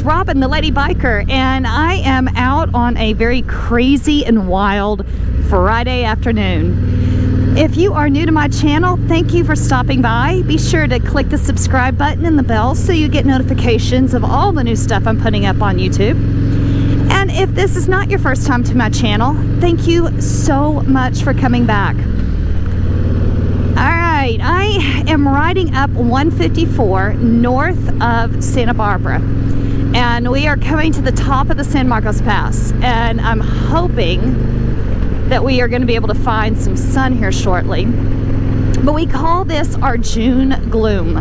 Robin, the lady biker, and I am out on a very crazy and wild Friday afternoon. If you are new to my channel, thank you for stopping by. Be sure to click the subscribe button and the bell so you get notifications of all the new stuff I'm putting up on YouTube. And if this is not your first time to my channel, thank you so much for coming back. Alright, I am riding up 154 north of Santa Barbara. And we are coming to the top of the San Marcos Pass. And I'm hoping that we are going to be able to find some sun here shortly. But we call this our June gloom.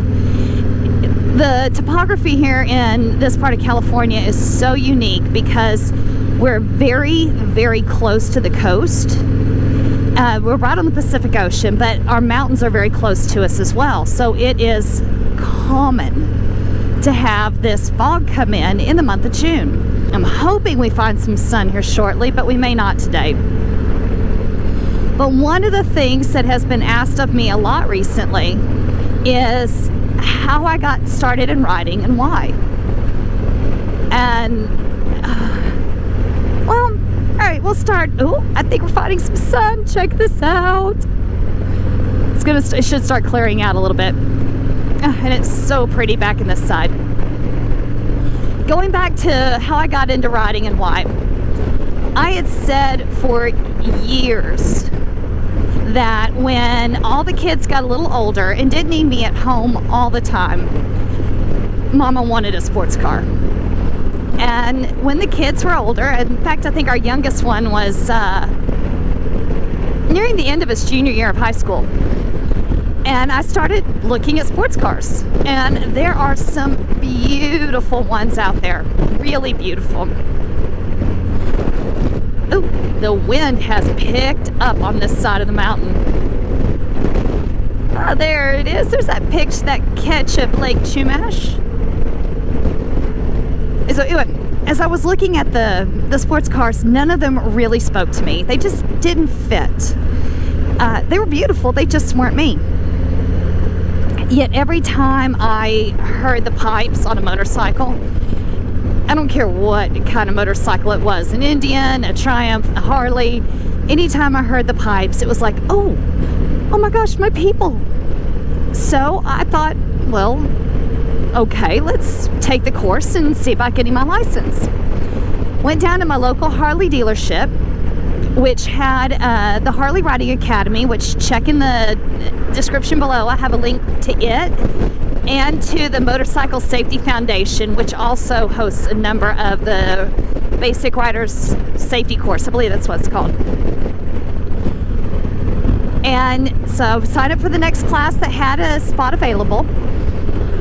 The topography here in this part of California is so unique because we're very, very close to the coast. We're right on the Pacific Ocean, but our mountains are very close to us as well. So it is common to have this fog come in the month of June. I'm hoping we find some sun here shortly, but we may not today. But one of the things that has been asked of me a lot recently is how I got started in riding and why. And well, all right, we'll start. Oh, I think we're finding some sun. Check this out. It should start clearing out a little bit. And it's so pretty back in this side. Going back to how I got into riding and why. I had said for years that when all the kids got a little older and didn't need me at home all the time, Mama wanted a sports car. And when the kids were older, in fact, I think our youngest one was nearing the end of his junior year of high school. And I started looking at sports cars, and there are some beautiful ones out there, really beautiful. Oh, the wind has picked up on this side of the mountain. Oh, there it is. There's that catch of Lake Chumash. So anyway, as I was looking at the sports cars, none of them really spoke to me. They just didn't fit. They were beautiful, they just weren't me. Yet every time I heard the pipes on a motorcycle, I don't care what kind of motorcycle it was, an Indian, a Triumph, a Harley, anytime I heard the pipes, it was like, oh my gosh, my people. So I thought, well, okay, let's take the course and see about getting my license. Went down to my local Harley dealership, which had the Harley Riding Academy, which check in the description below. I have a link to it, and to the Motorcycle Safety Foundation, which also hosts a number of the Basic Riders Safety Course. I believe that's what it's called. And so signed up for the next class that had a spot available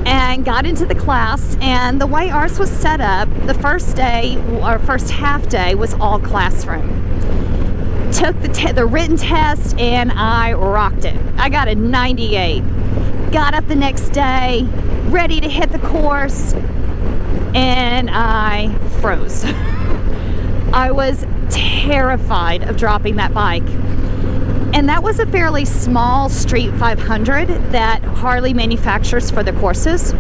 and got into the class. And the way ours was set up, the first day or first half day was all classroom. Took the written test and I rocked it. I got a 98. Got up the next day, ready to hit the course, and I froze. I was terrified of dropping that bike. And that was a fairly small street 500 that Harley manufactures for the courses.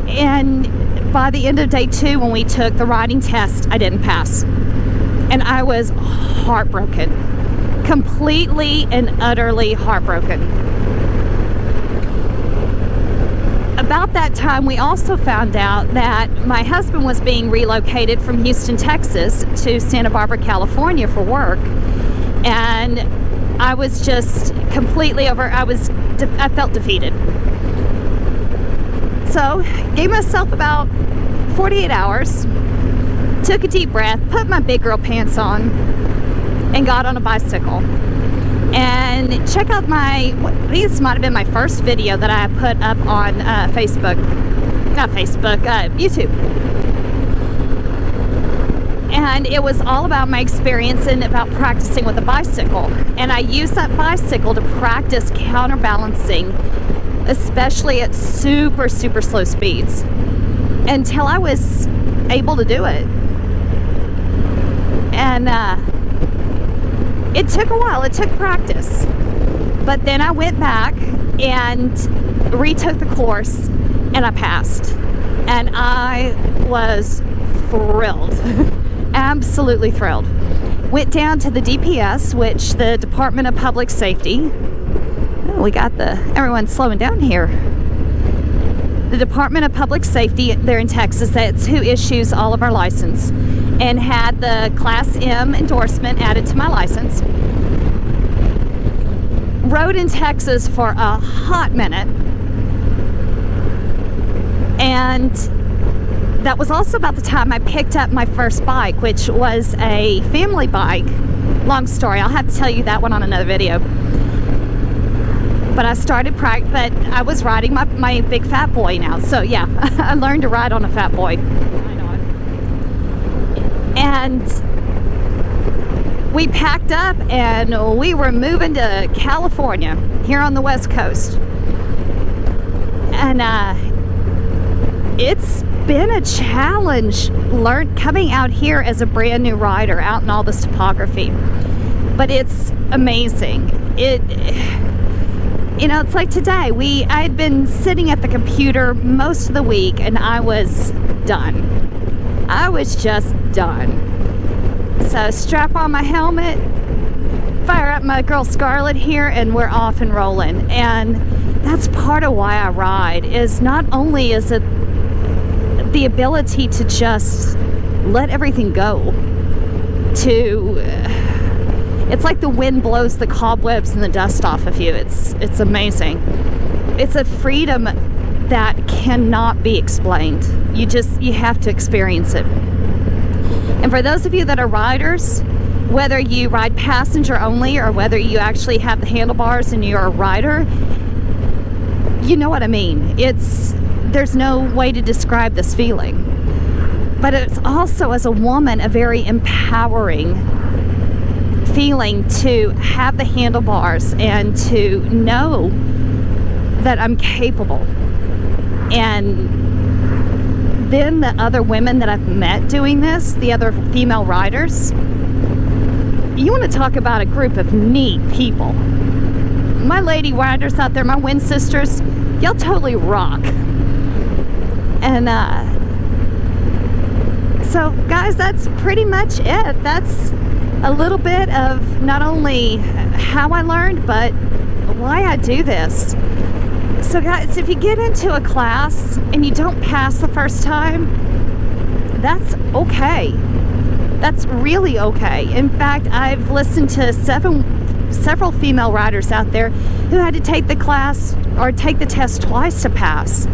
And by the end of day 2, when we took the riding test, I didn't pass. And I was heartbroken, completely and utterly heartbroken. About that time, we also found out that my husband was being relocated from Houston, Texas to Santa Barbara, California for work. And I was just completely I felt defeated. So, gave myself about 48 hours. Took a deep breath, put my big girl pants on, and got on a bicycle. And check out this might have been my first video that I put up on YouTube. And it was all about my experience and about practicing with a bicycle. And I used that bicycle to practice counterbalancing, especially at super, super slow speeds, until I was able to do it. And it took a while, it took practice. But then I went back and retook the course and I passed. and I was thrilled. Absolutely thrilled. Went down to the DPS, which the Department of Public Safety. Oh, we got everyone slowing down here. The Department of Public Safety there in Texas, that's who issues all of our license, and had the Class M endorsement added to my license. Rode in Texas for a hot minute, and that was also about the time I picked up my first bike, which was a family bike. Long story, I'll have to tell you that one on another video. But I started but I was riding my big Fat Boy now. So yeah, I learned to ride on a Fat Boy. And we packed up and we were moving to California, here on the West Coast. And it's been a challenge coming out here as a brand new rider out in all this topography, but it's amazing. You know, it's like today I had been sitting at the computer most of the week and I was done. I was just done. So strap on my helmet, fire up my girl Scarlett here, and we're off and rolling. And that's part of why I ride, is not only is it the ability to just let everything go, it's like the wind blows the cobwebs and the dust off of you. It's amazing. It's a freedom that cannot be explained. You have to experience it. And for those of you that are riders, whether you ride passenger only or whether you actually have the handlebars and you're a rider, you know what I mean. There's no way to describe this feeling. But it's also, as a woman, a very empowering feeling to have the handlebars and to know that I'm capable. And then the other women that I've met doing this, the other female riders, you want to talk about a group of neat people. My lady riders out there, my Win sisters, y'all totally rock. And so guys, that's pretty much it. That's a little bit of not only how I learned, but why I do this. So guys, if you get into a class and you don't pass the first time, that's okay. That's really okay. In fact, I've listened to several female riders out there who had to take the class or take the test twice to pass.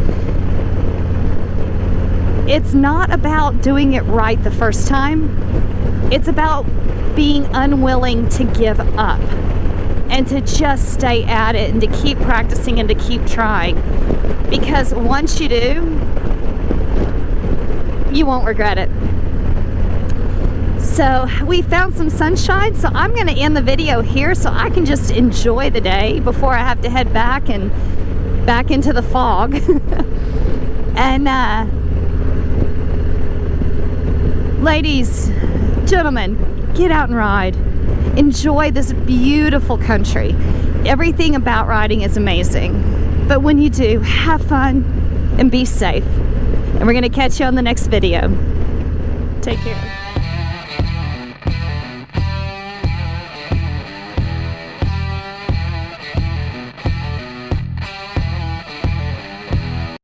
It's not about doing it right the first time. It's about being unwilling to give up and to just stay at it and to keep practicing and to keep trying. Because once you do, you won't regret it. So we found some sunshine, so I'm going to end the video here so I can just enjoy the day before I have to head back into the fog. And ladies, gentlemen, get out and ride. Enjoy this beautiful country. Everything about riding is amazing. But when you do, have fun and be safe. And we're going to catch you on the next video. Take care.